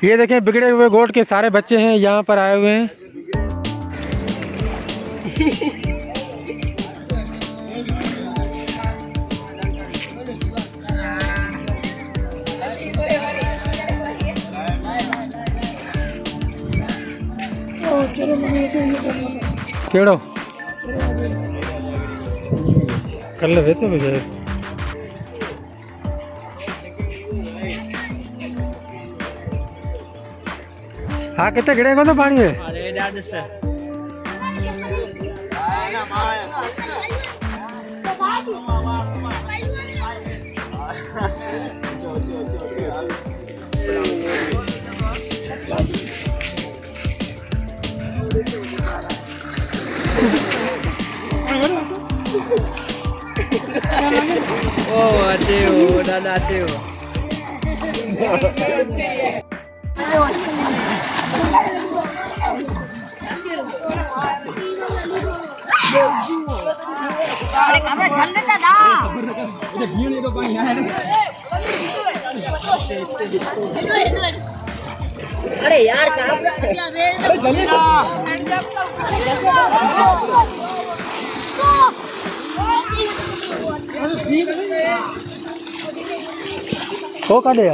ये देखें बिगड़े हुए गोट के सारे बच्चे हैं यहाँ पर आए हुए हैं। केड़ो कर ले तो मुझे हाँ कितने गिरे को तो पानी है। Oh, aduh, udah aduh. अरे यार को का ले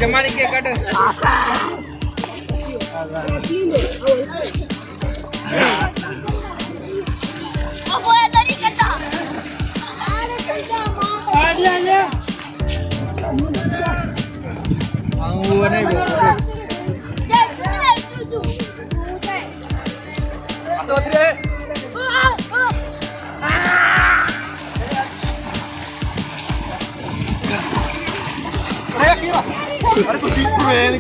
जमाने के कट अरे तो ठीक है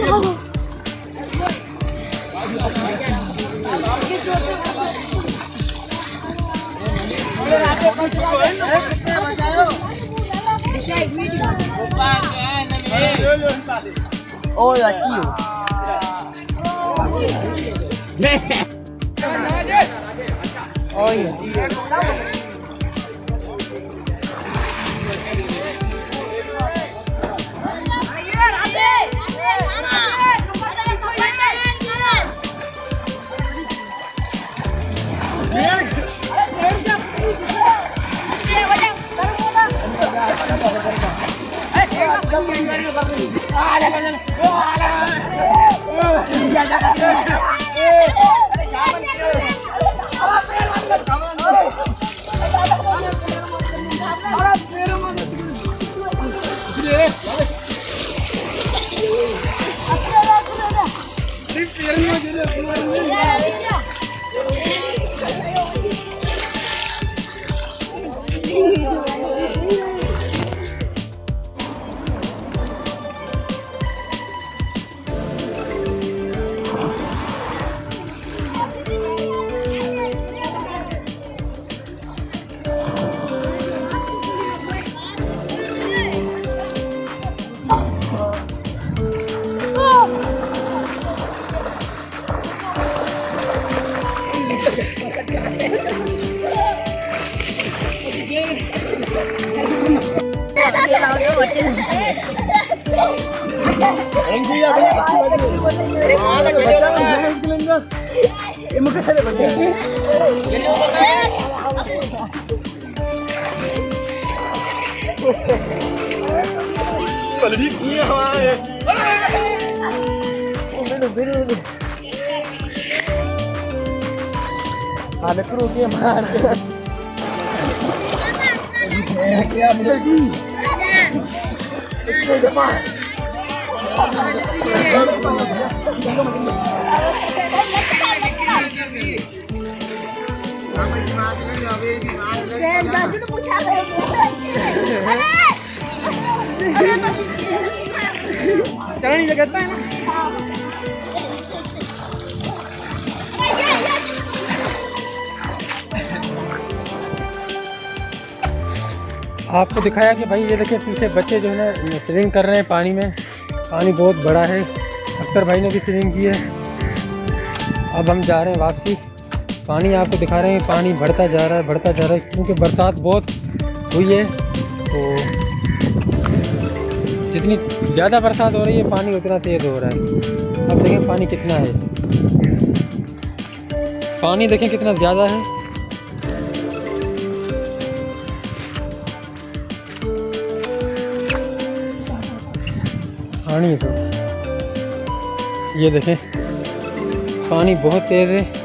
oh ya ciu oh iya ada kru dia mana? Ya betul di. Itu dia mah. चढ़ नहीं सकता है ना। आपको दिखाया कि भाई ये देखिए पीछे बच्चे जो है ना स्विमिंग कर रहे हैं पानी में। पानी बहुत बड़ा है। अख्तर भाई ने भी स्विमिंग की है। अब हम जा रहे हैं वापसी। पानी आपको दिखा रहे हैं, पानी बढ़ता जा रहा है, बढ़ता जा रहा है, क्योंकि बरसात बहुत हुई है। तो जितनी ज़्यादा बरसात हो रही है पानी उतना तेज़ हो रहा है। अब देखें पानी कितना है, पानी देखें कितना ज़्यादा है। पानी तो ये देखें पानी बहुत तेज़ है।